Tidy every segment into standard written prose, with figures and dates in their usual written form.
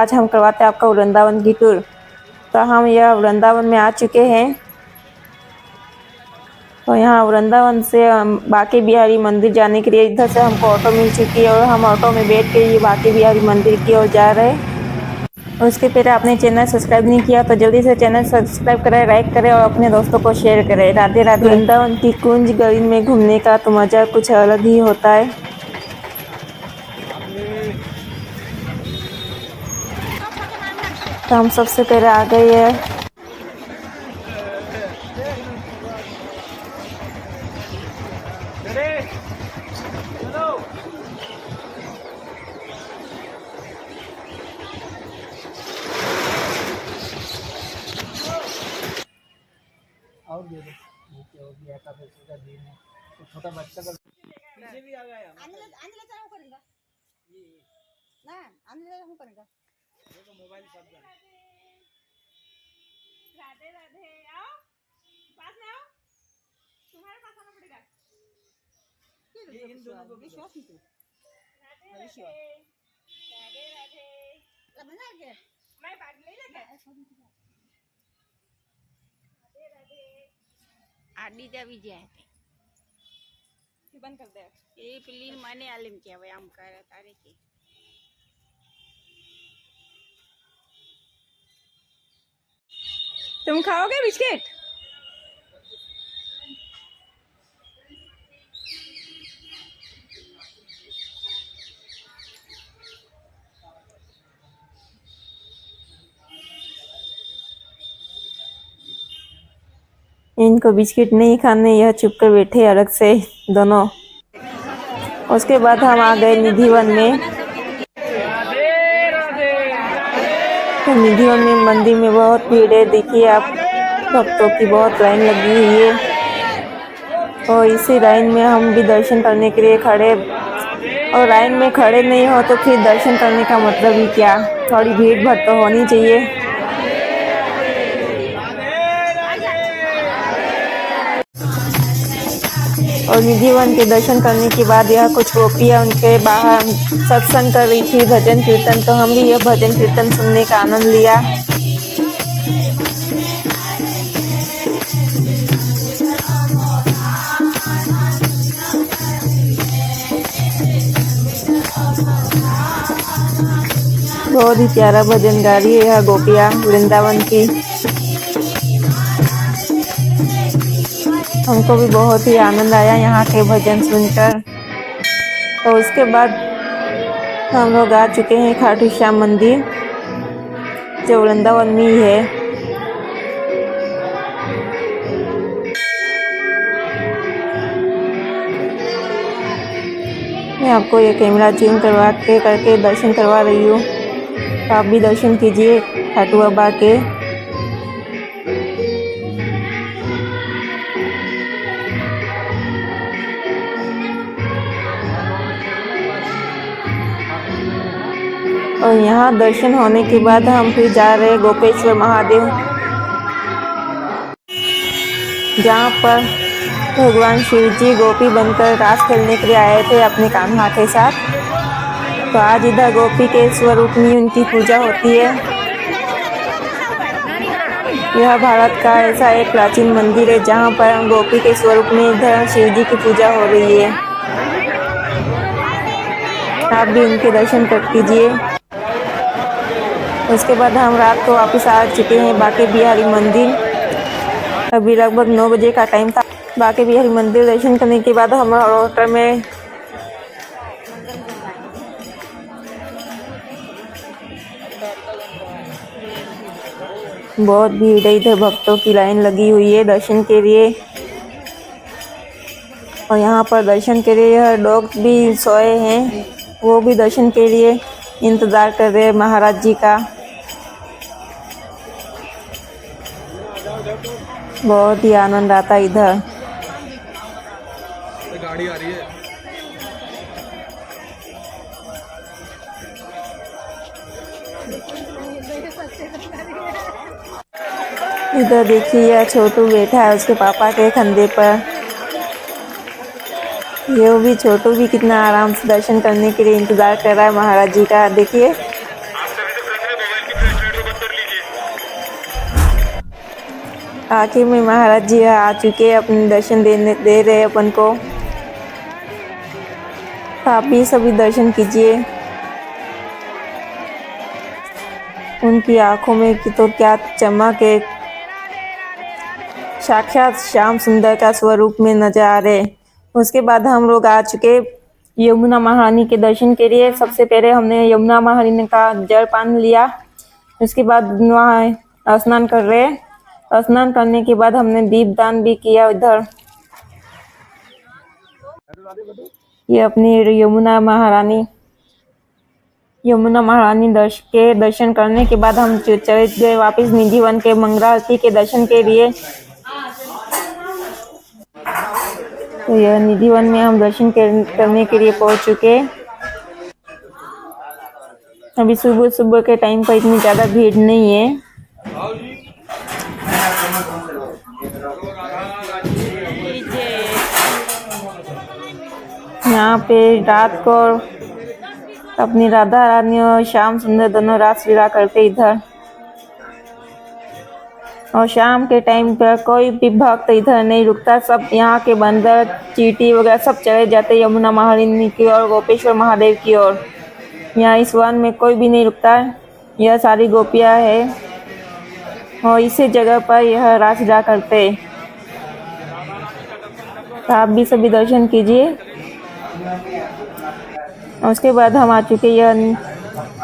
आज हम करवाते हैं आपका वृंदावन की टूर। तो हम यह वृंदावन में आ चुके हैं। तो यहाँ वृंदावन से हम बांके बिहारी मंदिर जाने के लिए इधर से हमको ऑटो मिल चुकी है और हम ऑटो में बैठ के ये बांके बिहारी मंदिर की ओर जा रहे हैं। उसके पहले आपने चैनल सब्सक्राइब नहीं किया तो जल्दी से चैनल सब्सक्राइब करें, लाइक करें और अपने दोस्तों को शेयर करें। राधे राधे। वृंदावन की कुंज गली में घूमने का तो मज़ा कुछ अलग ही होता है। तो हम सबसे पहले आ गए हैं और दे दो हो गया एकादशी का दिन है तो छोटा बच्चा का पीछे भी आ गया आंधले चला करेगा ना आंधले हम करेगा देखो मोबाइल सब जाना। राधे राधे। आओ पास में आओ, तुम्हारे पास आना पड़ेगा। ये इन दोनों को विश्वास नहीं तू राधे राधे राधे राधे। मजा आ गया मैं भाग नहीं लगा। राधे राधे। आडी जावी जाए बंद कर दे। ये पेली माने आलिम कहेवाय आम करे तारे के तुम खाओगे बिस्किट? इनको बिस्किट नहीं खाने, यह चुप कर बैठे अलग से दोनों। उसके बाद हम आ गए निधिवन में। तो निधिवन में मंदिर में बहुत भीड़ है, देखिए आप भक्तों की बहुत लाइन लगी हुई है और इसी लाइन में हम भी दर्शन करने के लिए खड़े। और लाइन में खड़े नहीं हो तो फिर दर्शन करने का मतलब ही क्या, थोड़ी भीड़ भाड़ तो होनी चाहिए। और निधिवन के दर्शन करने के बाद यह कुछ गोपियाँ उनके बाहर सत्संग कर रही थी, भजन कीर्तन। तो हम भी यह भजन कीर्तन सुनने का आनंद लिया। बहुत ही प्यारा भजन गा रही है यह गोपियाँ वृंदावन की। हमको भी बहुत ही आनंद आया यहाँ के भजन सुनकर। तो उसके बाद हम लोग आ चुके हैं खाटू श्याम मंदिर, जो वृंदावन में ही है। मैं आपको ये कैमरा जूम करवा के करके दर्शन करवा रही हूँ, तो आप भी दर्शन कीजिए खाटू बाबा के। और यहाँ दर्शन होने के बाद हम फिर जा रहे गोपेश्वर महादेव, जहाँ पर भगवान शिव जी गोपी बनकर रास खेलने के लिए आए थे अपने कान्हा के साथ। तो आज इधर गोपी के स्वरूप में उनकी पूजा होती है। यह भारत का ऐसा एक प्राचीन मंदिर है जहाँ पर गोपी के स्वरूप में इधर शिव जी की पूजा हो रही है। आप भी उनके दर्शन कर कीजिए। उसके बाद हम रात को वापस आ चुके हैं बांके बिहारी मंदिर। अभी लगभग 9 बजे का टाइम था। बांके बिहारी मंदिर दर्शन करने के बाद हम होटल में बहुत भीड़ है, इधर भक्तों की लाइन लगी हुई है दर्शन के लिए। और यहाँ पर दर्शन के लिए यह डॉग भी सोए हैं, वो भी दर्शन के लिए इंतज़ार कर रहे हैं महाराज जी का। बहुत ही आनंद आता है इधर। गाड़ी आ रही है। इधर देखिए यह छोटू बैठा है उसके पापा के कंधे पर। ये भी छोटू भी कितना आराम से दर्शन करने के लिए इंतजार कर रहा है महाराज जी का। देखिए आखिर में महाराज जी आ चुके, अपने दर्शन दे रहे अपन को। आप भी सभी दर्शन कीजिए। उनकी आंखों में की तो क्या चमक है, साक्षात श्याम सुंदर का स्वरूप में नजर आ रहे। उसके बाद हम लोग आ चुके यमुना महारानी के दर्शन के लिए। सबसे पहले हमने यमुना महारानी का जल पान लिया। उसके बाद वहाँ स्नान कर रहे। स्नान करने के बाद हमने दीपदान भी किया इधर। ये अपनी यमुना महारानी के दर्शन करने के बाद हम चले गए वापस निधि वन के मंगला आरती के दर्शन के लिए। तो यह निधि वन में हम दर्शन करने के लिए पहुंच चुके। अभी सुबह सुबह के टाइम पर इतनी ज़्यादा भीड़ नहीं है। यहाँ पे रात को अपनी राधा रानी और श्याम सुंदर दोनों रास लीला करते इधर। और शाम के टाइम पर कोई भी भक्त इधर नहीं रुकता। सब यहाँ के बंदर चींटी वगैरह सब चले जाते यमुना महारानी की ओर, गोपेश्वर महादेव की ओर। यहाँ इस वन में कोई भी नहीं रुकता। यह सारी गोपियाँ है और इसी जगह पर यह रास लीला करते। तो आप भी सभी दर्शन कीजिए। उसके बाद हम आ चुके यह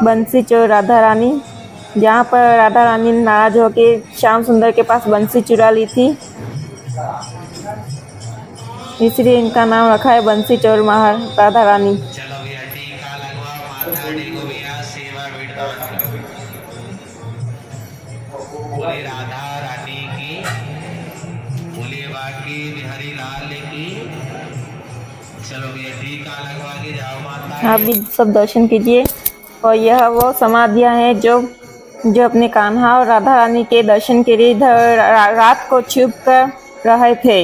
बंसी चोर राधा रानी, जहाँ पर राधा रानी नाराज होकर श्याम सुंदर के पास बंसी चुरा ली थी, इसलिए इनका नाम रखा है बंसी चोर राधा रानी। बोले राधा रानी की, बोले बाकी बिहारी लाल की। चलो भैया टीका लगवा के जाओ माता। आप भी सब दर्शन कीजिए। और यह वो समाधियाँ हैं जो अपने कान्हा और राधा रानी के दर्शन के लिए इधर रात को छुप कर रहे थे।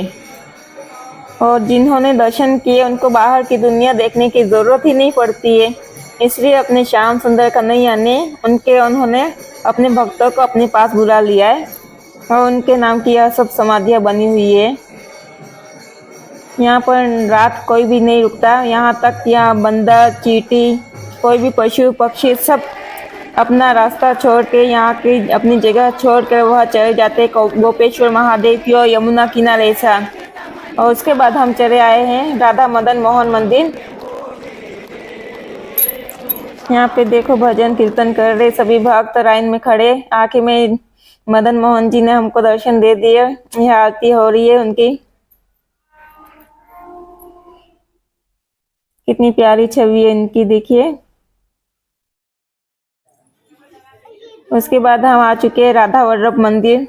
और जिन्होंने दर्शन किए उनको बाहर की दुनिया देखने की ज़रूरत ही नहीं पड़ती है। इसलिए अपने श्याम सुंदर कन्हैया ने उन्होंने अपने भक्तों को अपने पास बुला लिया है और उनके नाम की यह सब समाधियाँ बनी हुई है। यहाँ पर रात कोई भी नहीं रुकता। यहाँ तक यहाँ बंदर चींटी कोई भी पशु पक्षी सब अपना रास्ता छोड़ के यहाँ की अपनी जगह छोड़ कर वह चले जाते गोपेश्वर महादेव की और यमुना किनारे से। और उसके बाद हम चले आए हैं राधा मदन मोहन मंदिर। यहाँ पे देखो भजन कीर्तन कर रहे सभी भक्त लाइन में खड़े। आखिर में मदन मोहन जी ने हमको दर्शन दे दिए। यह आरती हो रही है उनकी। कितनी प्यारी छवि है इनकी, देखिए। उसके बाद हम आ चुके हैं राधा वल्लभ मंदिर।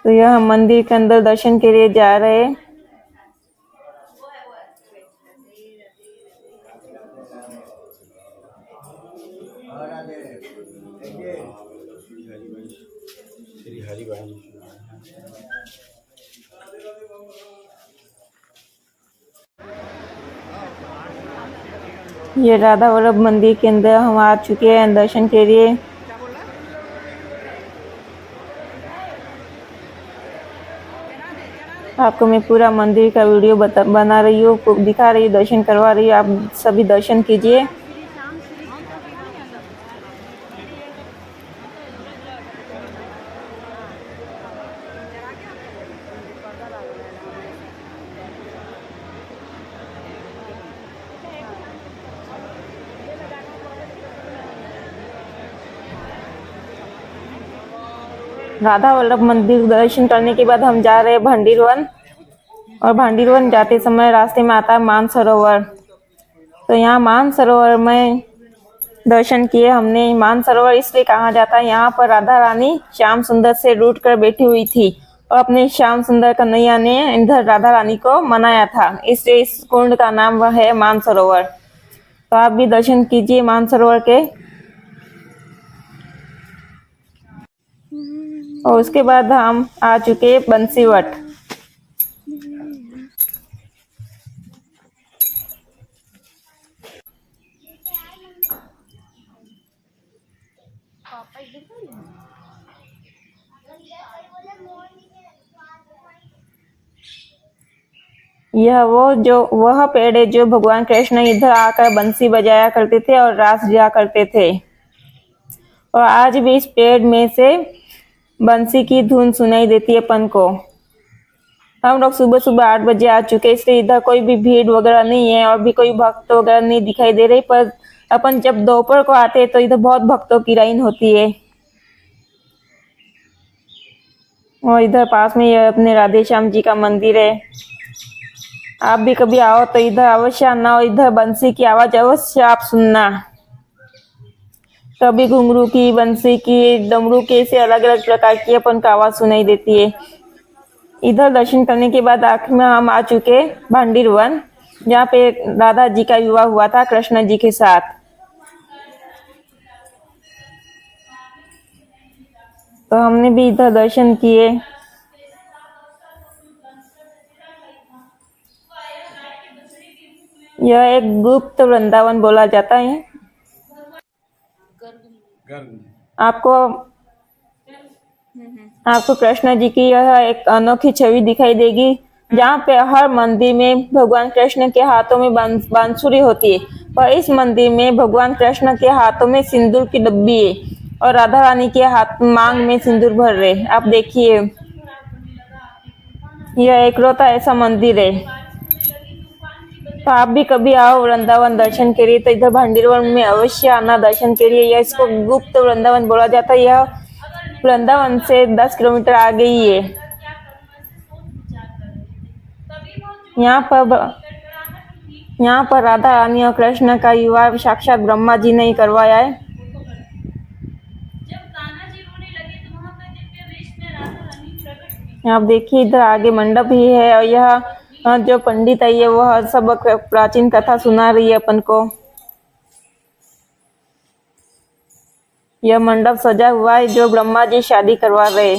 तो यह हम मंदिर के अंदर दर्शन के लिए जा रहे हैं। ये राधा वल्लभ मंदिर के अंदर हम आ चुके हैं दर्शन के लिए। आपको मैं पूरा मंदिर का वीडियो बना रही हूँ, दिखा रही हूँ, दर्शन करवा रही हूँ। आप सभी दर्शन कीजिए। राधा वल्लभ मंदिर दर्शन करने के बाद हम जा रहे हैं भंडीर वन। और भंडीर वन जाते समय रास्ते में आता है मानसरोवर। तो यहाँ मानसरोवर में दर्शन किए हमने। मानसरोवर इसलिए कहा जाता है, यहाँ पर राधा रानी श्याम सुंदर से रूठ कर बैठी हुई थी और अपने श्याम सुंदर कन्हैया ने इधर राधा रानी को मनाया था, इसलिए इस कुंड का नाम है मानसरोवर। तो आप भी दर्शन कीजिए मानसरोवर के। और उसके बाद हम आ चुके बंसीवट। यह वह पेड़ है जो भगवान कृष्ण इधर आकर बंसी बजाया करते थे और रास लिया करते थे, और आज भी इस पेड़ में से बंसी की धुन सुनाई देती है अपन को। हम लोग सुबह सुबह 8 बजे आ चुके, इसलिए इधर कोई भी भीड़ वगैरह नहीं है और भी कोई भक्त वगैरह नहीं दिखाई दे रही। पर अपन जब दोपहर को आते हैं तो इधर बहुत भक्तों की लाइन होती है। और इधर पास में ये अपने राधे श्याम जी का मंदिर है। आप भी कभी आओ तो इधर अवश्य आना और इधर बंसी की आवाज अवश्य आप सुनना। कभी घुंघरू की, बंसी की, डमरू की, ऐसे अलग अलग प्रकार की अपन को आवाज सुनाई देती है। इधर दर्शन करने के बाद आखिर में हम आ चुके भांडीर वन, जहाँ पे राधा जी का विवाह हुआ था कृष्ण जी के साथ। तो हमने भी इधर दर्शन किए। यह एक गुप्त वृंदावन बोला जाता है। आपको कृष्ण जी की यह एक अनोखी छवि दिखाई देगी, जहाँ पे हर मंदिर में भगवान कृष्ण के हाथों में बांसुरी होती है, और इस मंदिर में भगवान कृष्ण के हाथों में सिंदूर की डब्बी है और राधा रानी के हाथ मांग में सिंदूर भर रहे। आप देखिए, यह एकलौता ऐसा मंदिर है। तो आप भी कभी आओ वृंदावन दर्शन के लिए तो इधर भांडीरवन में अवश्य आना दर्शन के लिए। यह इसको गुप्त वृंदावन बोला जाता है। यह वृंदावन से 10 किलोमीटर आगे ही है। यहाँ पर राधा रानी और कृष्ण का विवाह साक्षात ब्रह्मा जी ने ही करवाया है। आप देखिए, इधर आगे मंडप ही है और यह जो पंडित है वह सब प्राचीन कथा सुना रही है अपन को। यह मंडप सजा हुआ है जो ब्रह्मा जी शादी करवा रहे।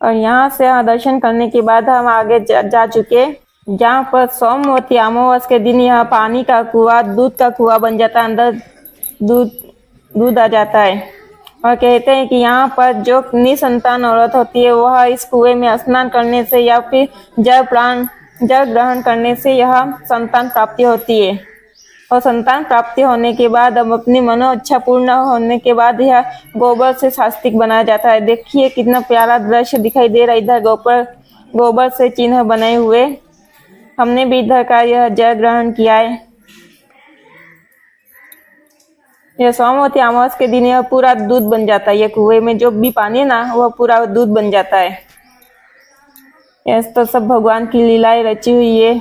और यहाँ से दर्शन करने के बाद हम आगे जा चुके, जहाँ पर सोमवती अमावस के दिन यह पानी का कुआं, दूध का कुआं बन जाता है। अंदर दूध आ जाता है। और कहते हैं कि यहाँ पर जो निसंतान औरत होती है वह इस कुएं में स्नान करने से या फिर जल ग्रहण करने से यह संतान प्राप्ति होती है। और संतान प्राप्ति होने के बाद अब अपनी मनो इच्छा पूर्ण होने के बाद यह गोबर से शास्तिक बनाया जाता है। देखिए कितना प्यारा दृश्य दिखाई दे रहा है। इधर गोबर से चिन्ह बनाए हुए। हमने भी इधर का यह जल ग्रहण किया है। यह सोमवती अमावस के दिन यह पूरा दूध बन जाता है। यह कुएं में जो भी पानी है ना वह पूरा दूध बन जाता है। यह तो सब भगवान की लीलाएं रची हुई है।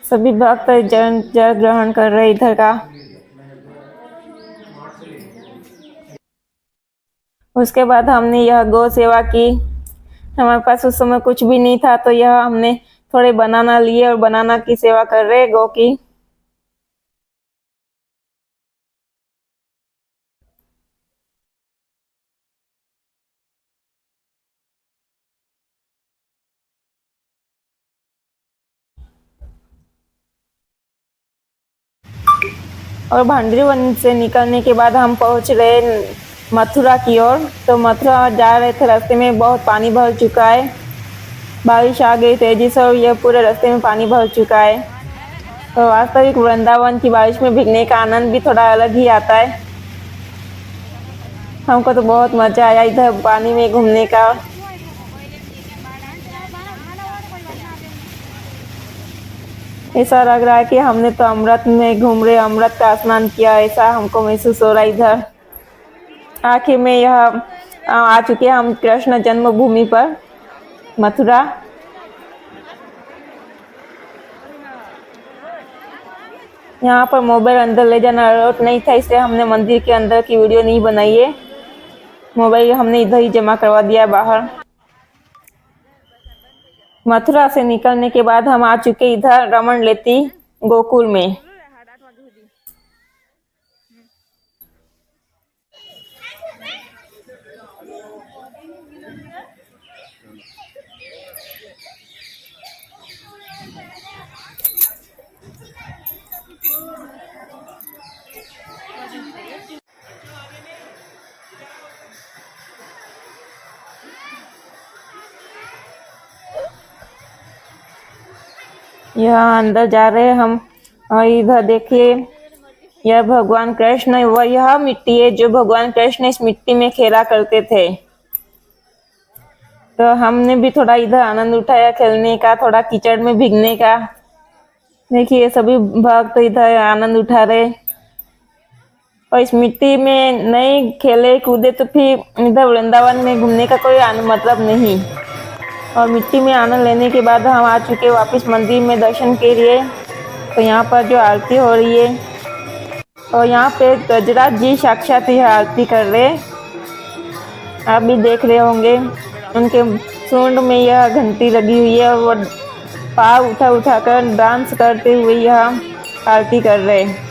सभी भक्त जल ग्रहण कर रहे इधर का। उसके बाद हमने यह गौ सेवा की। हमारे पास उस समय कुछ भी नहीं था तो यह हमने थोड़े बनाना लिए और बनाना की सेवा कर रहे गौ की। और भांडीवन से निकलने के बाद हम पहुंच रहे मथुरा की ओर। तो मथुरा जा रहे थे, रास्ते में बहुत पानी भर चुका है। बारिश आ गई तेजी से और यह पूरे रास्ते में पानी भर चुका है। तो वास्तविक वृंदावन की बारिश में भीगने का आनंद भी थोड़ा अलग ही आता है। हमको तो बहुत मजा आया इधर पानी में घूमने का। ऐसा लग रहा है कि हमने तो अमृत में घूम रहे, अमृत का स्नान किया, ऐसा हमको महसूस हो रहा है इधर। आखिर में यह आ चुके हम कृष्ण जन्मभूमि पर, मथुरा। यहाँ पर मोबाइल अंदर ले जाना अलाउड नहीं था, इसलिए हमने मंदिर के अंदर की वीडियो नहीं बनाई है। मोबाइल हमने इधर ही जमा करवा दिया है बाहर। मथुरा से निकलने के बाद हम आ चुके इधर रमणलेती गोकुल में। यहाँ अंदर जा रहे हैं हम। और इधर देखिए, यह भगवान कृष्ण, वह यह मिट्टी है जो भगवान कृष्ण इस मिट्टी में खेला करते थे। तो हमने भी थोड़ा इधर आनंद उठाया खेलने का, थोड़ा कीचड़ में भीगने का। देखिए सभी भक्त इधर आनंद उठा रहे। और इस मिट्टी में नहीं खेले कूदे तो फिर इधर वृंदावन में घूमने का कोई मतलब नहीं। और मिट्टी में आनंद लेने के बाद हम आ चुके वापस मंदिर में दर्शन के लिए। तो यहाँ पर जो आरती हो रही है, और यहाँ पे गजराज जी साक्षात यह आरती कर रहे, आप भी देख रहे होंगे। उनके सूंड में यह घंटी लगी हुई है और वो पाँव उठा उठा कर डांस करते हुए यह आरती कर रहे।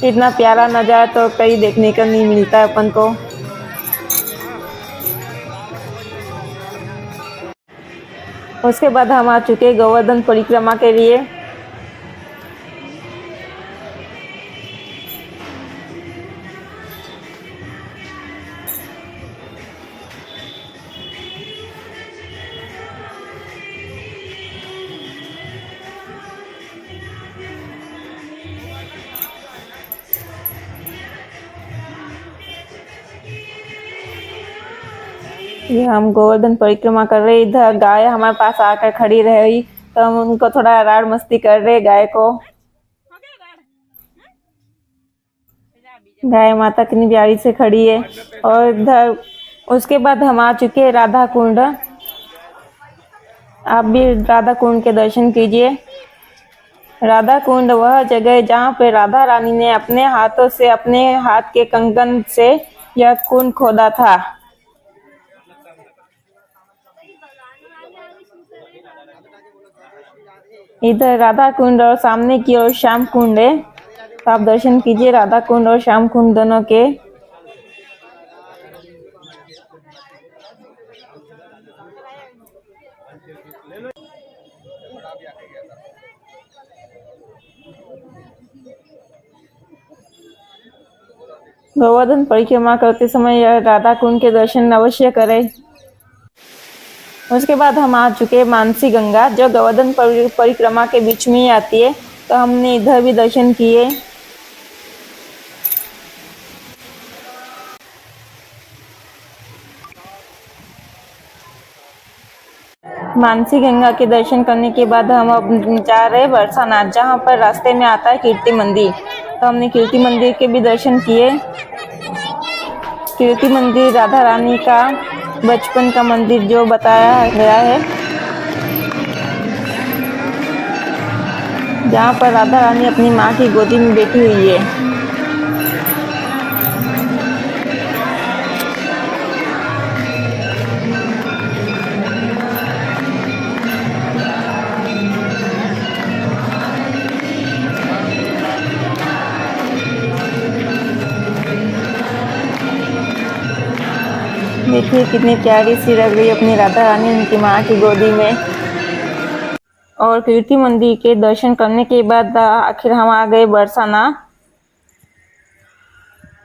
इतना प्यारा नज़ारा तो कहीं देखने को नहीं मिलता है अपन को। उसके बाद हम आ चुके गोवर्धन परिक्रमा के लिए। ये हम गोवर्धन परिक्रमा कर रहे। इधर गाय हमारे पास आकर खड़ी रही, तो हम उनको थोड़ा राड़ मस्ती कर रहे गाय को। गाय माता कितनी प्यारी से खड़ी है। और इधर उसके बाद हम आ चुके हैं राधा कुंड। आप भी राधा कुंड के दर्शन कीजिए। राधा कुंड वह जगह है जहाँ पे राधा रानी ने अपने हाथों से, अपने हाथ के कंगन से यह कुंड खोदा था। इधर राधा कुंड और सामने की ओर श्याम कुंड है, तो आप दर्शन कीजिए राधा कुंड और श्याम कुंड दोनों के। गोवर्धन परिक्रमा करते समय यह राधा कुंड के दर्शन अवश्य करें। उसके बाद हम आ चुके मानसी गंगा, जो गोवर्धन परिक्रमा के बीच में ही आती है, तो हमने इधर भी दर्शन किए। मानसी गंगा के दर्शन करने के बाद हम अब जा रहे बरसानाथ, जहाँ पर रास्ते में आता है कीर्ति मंदिर। तो हमने कीर्ति मंदिर के भी दर्शन किए। कीर्ति मंदिर राधा रानी का बचपन का मंदिर जो बताया गया है, जहाँ पर राधा रानी अपनी माँ की गोदी में बैठी हुई है। देखिए कितनी प्यारी सी लग रही है अपनी राधा रानी उनकी माँ की गोदी में। और कीर्ति मंदिर के दर्शन करने के बाद आखिर हम आ गए बरसाना।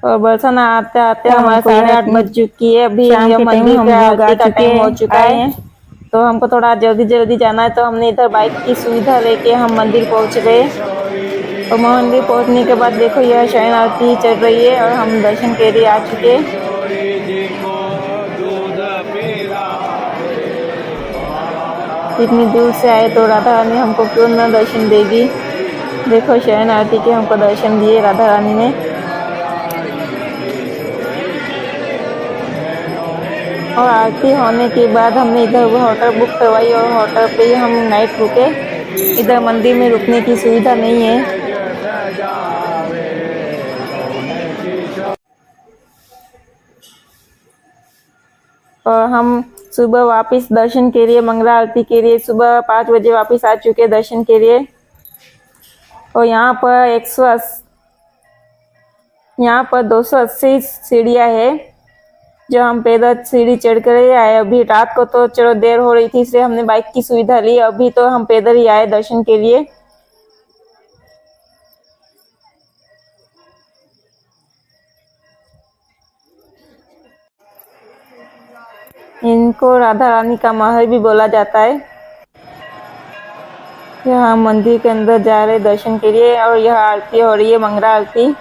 और बरसाना आते आते हमारे 8:30 बज चुकी है। अभी मंदिर का आरती का टाइम हो चुका है, तो हमको थोड़ा जल्दी जल्दी जाना है। तो हमने इधर बाइक की सुविधा लेके हम मंदिर पहुँच गए। और मंदिर पहुँचने के बाद देखो यह शयन आरती चल रही है और हम दर्शन के लिए आ चुके। इतनी दूर से आए तो राधा रानी हमको क्यों न दर्शन देगी। देखो शयन आरती के हमको दर्शन दिए राधा रानी ने। और आरती होने के बाद हमने इधर होटल बुक करवाई और होटल पे ही हम नाइट रुके। इधर मंदिर में रुकने की सुविधा नहीं है। और हम सुबह वापस दर्शन के लिए, मंगला आरती के लिए सुबह 5 बजे वापस आ चुके दर्शन के लिए। और यहाँ पर 280 सीढ़ियाँ है जो हम पैदल सीढ़ी चढ़ कर ही आए। अभी रात को तो चलो देर हो रही थी इसलिए हमने बाइक की सुविधा ली। अभी तो हम पैदल ही आए दर्शन के लिए। इनको राधा रानी का महल भी बोला जाता है। यहाँ हम मंदिर के अंदर जा रहे दर्शन के लिए और यह आरती हो रही है, मंगला आरती।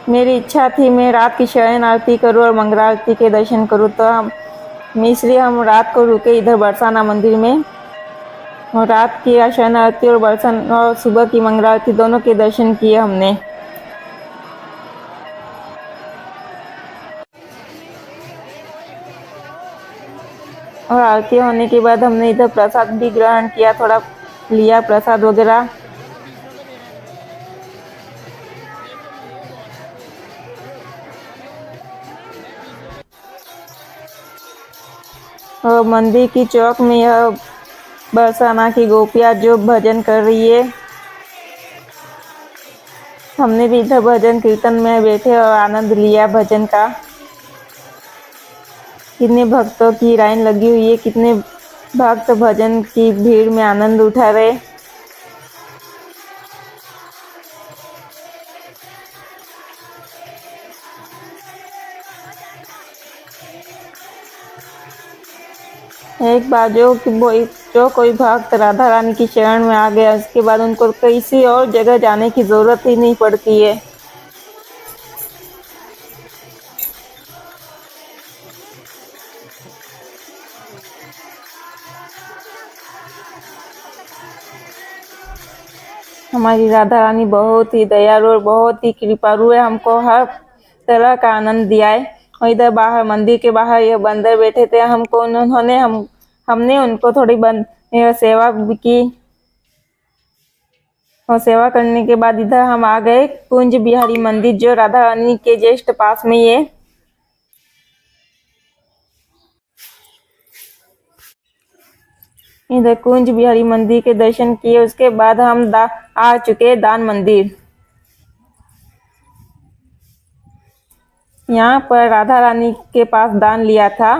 मेरी इच्छा थी मैं रात की शयन आरती करूँ और मंगला आरती के दर्शन करूँ, तो इसलिए हम रात को रुके इधर बरसाना मंदिर में और रात की शयन आरती और बरसन और सुबह की मंगला आरती दोनों के दर्शन किए हमने। और आरती होने के बाद हमने इधर प्रसाद भी ग्रहण किया, थोड़ा लिया प्रसाद वगैरह। और मंदिर की चौक में यह बरसाना की गोपियाँ जो भजन कर रही है, हमने भी इधर भजन कीर्तन में बैठे और आनंद लिया भजन का। कितने भक्तों की लाइन लगी हुई है, कितने भक्त भजन की भीड़ में आनंद उठा रहे। एक बार जो कोई भक्त राधा रानी की शरण में आ गया, उसके बाद उनको किसी और जगह जाने की जरूरत ही नहीं पड़ती है। हमारी राधा रानी बहुत ही दयालु और बहुत ही कृपालु है, हमको हर तरह का आनंद दिया है। और इधर बाहर मंदिर के बाहर ये बंदर बैठे थे, हमने उनको थोड़ी सेवा भी की और सेवा करने के बाद इधर हम आ गए कुंज बिहारी मंदिर, जो राधा रानी के जस्ट पास में ही है। इधर कुंज बिहारी मंदिर के दर्शन किए, उसके बाद हम आ चुके दान मंदिर। यहाँ पर राधा रानी के पास दान लिया था।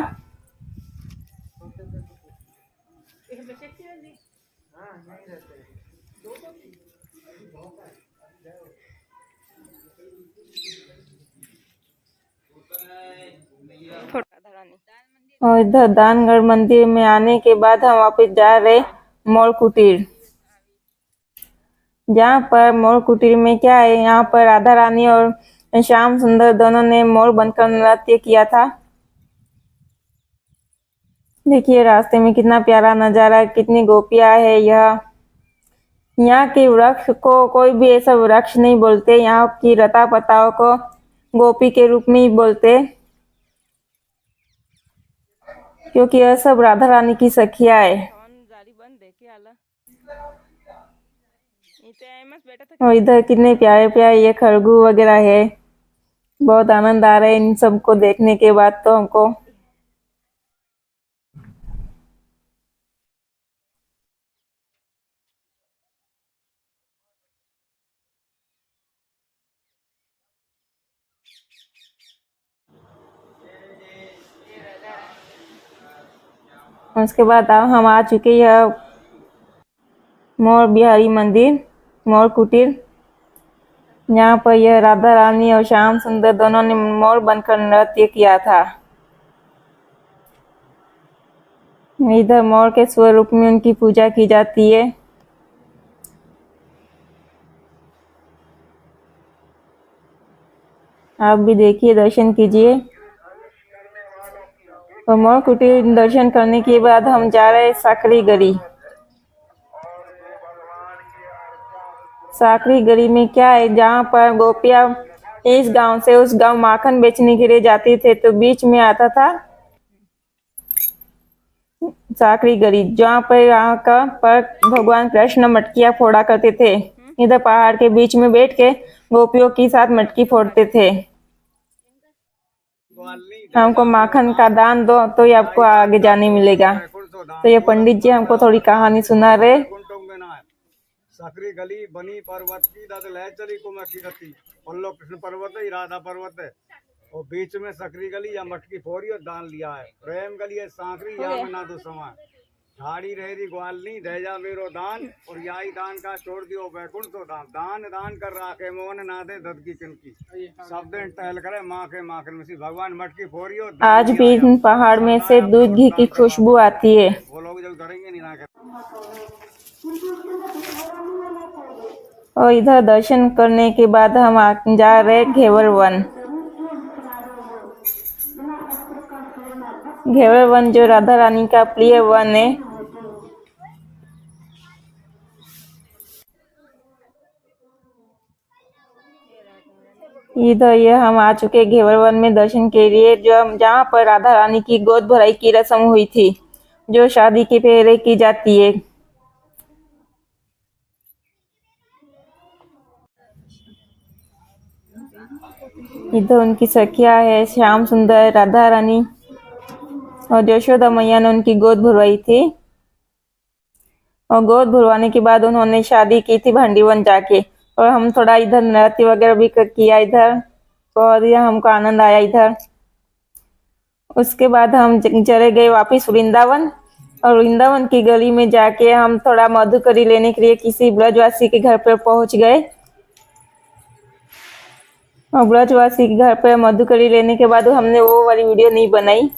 और इधर दानगढ़ मंदिर में आने के बाद हम वापस जा रहे मोर कुटीर, जहाँ पर मोर कुटीर में क्या है, यहाँ पर राधा रानी और श्याम सुंदर दोनों ने मोर बनकर नृत्य किया था। देखिए रास्ते में कितना प्यारा नजारा, कितनी गोपियां है। यहाँ के वृक्ष को कोई भी ऐसा वृक्ष नहीं बोलते, यहाँ की लता पताओं को गोपी के रूप में ही बोलते, क्योंकि यह सब राधा रानी की सखिया है। और इधर कितने प्यारे प्यारे ये खरगोश वगैरह है, बहुत आनंद आ रहा है इन सबको देखने के बाद तो हमको। उसके बाद अब हम आ चुके यह मोर बिहारी मंदिर, मोर कुटीर, यहाँ पर यह राधा रानी और श्याम सुंदर दोनों ने मोर बनकर नृत्य किया था। इधर मोर के स्वरूप में उनकी पूजा की जाती है। आप भी देखिए, दर्शन कीजिए। और मोर कुटीर दर्शन करने के बाद हम जा रहे साकरी गली। साकरी गली में क्या है, जहाँ पर गोपियां इस गांव से उस गांव माखन बेचने के लिए जाती थे, तो बीच में आता था साकरी गली, जहाँ पर यहाँ का पर भगवान कृष्ण मटकियां फोड़ा करते थे। इधर पहाड़ के बीच में बैठ के गोपियों के साथ मटकी फोड़ते थे। हमको माखन का दान दो तो ये आपको आगे जाने मिलेगा। तो ये पंडित जी हमको थोड़ी कहानी सुना रहे। साकरी गली बनी पर्वत की दाद लह चली को मैं की गति पल्लो कृष्ण पर्वत है, राधा पर्वत है, और बीच में सकरी गली या मटकी फोड़ी और दान लिया है। प्रेम गली है साकरी, यहाँ में ना दो समा झाड़ी रहेरी ग्वालनी दहजा मेरो दान और याई दान का छोड़ दियो बैकुंठ तो दान दान दान कर राखे मोहन नादे दद की किनकी सब दिन टहल करे माँ के मिसी भगवान मटकी फोरियो आज भी इन पहाड़ में से दूध घी की खुशबू आती है। वो लोग जब करेंगे नहीं ना कर और इधर दर्शन करने के बाद हम जा रहे घेवर वन। घेवर वन जो राधा रानी का प्रिय वन है। इधर ये हम आ चुके घेवर वन में दर्शन के लिए, जो जहाँ पर राधा रानी की गोद भराई की रस्म हुई थी, जो शादी के पहले की जाती है। इधर उनकी सखिया है श्याम सुंदर, राधा रानी और यशोदा मैया ने उनकी गोद भरवाई थी। और गोद भरवाने के बाद उन्होंने शादी की थी भांडीवन जाके। और हम थोड़ा इधर नृत्य वगैरह भी किया इधर, और यह हमको आनंद आया इधर। उसके बाद हम चले गए वापस वृंदावन, और वृंदावन की गली में जाके हम थोड़ा मधुकरी लेने के लिए किसी ब्रजवासी के घर पर पहुंच गए। और ब्रजवासी के घर पर मधुकरी लेने के बाद हमने वो वाली वीडियो नहीं बनाई।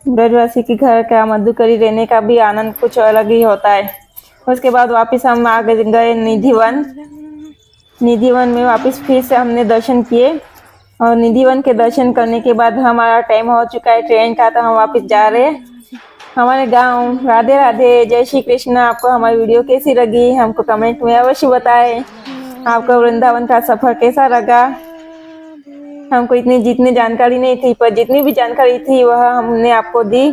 ब्रजवासी के घर का मधुकरी लेने का भी आनंद कुछ अलग ही होता है। उसके बाद वापस हम आ गए निधिवन। निधिवन में वापस फिर से हमने दर्शन किए, और निधिवन के दर्शन करने के बाद हमारा टाइम हो चुका है ट्रेन का, तो हम वापस जा रहे हैं हमारे गांव। राधे राधे, जय श्री कृष्ण। आपको हमारी वीडियो कैसी लगी हमको कमेंट में अवश्य बताएं। आपको वृंदावन का सफर कैसा लगा। हमको जितनी जानकारी नहीं थी, पर जितनी भी जानकारी थी वह हमने आपको दी।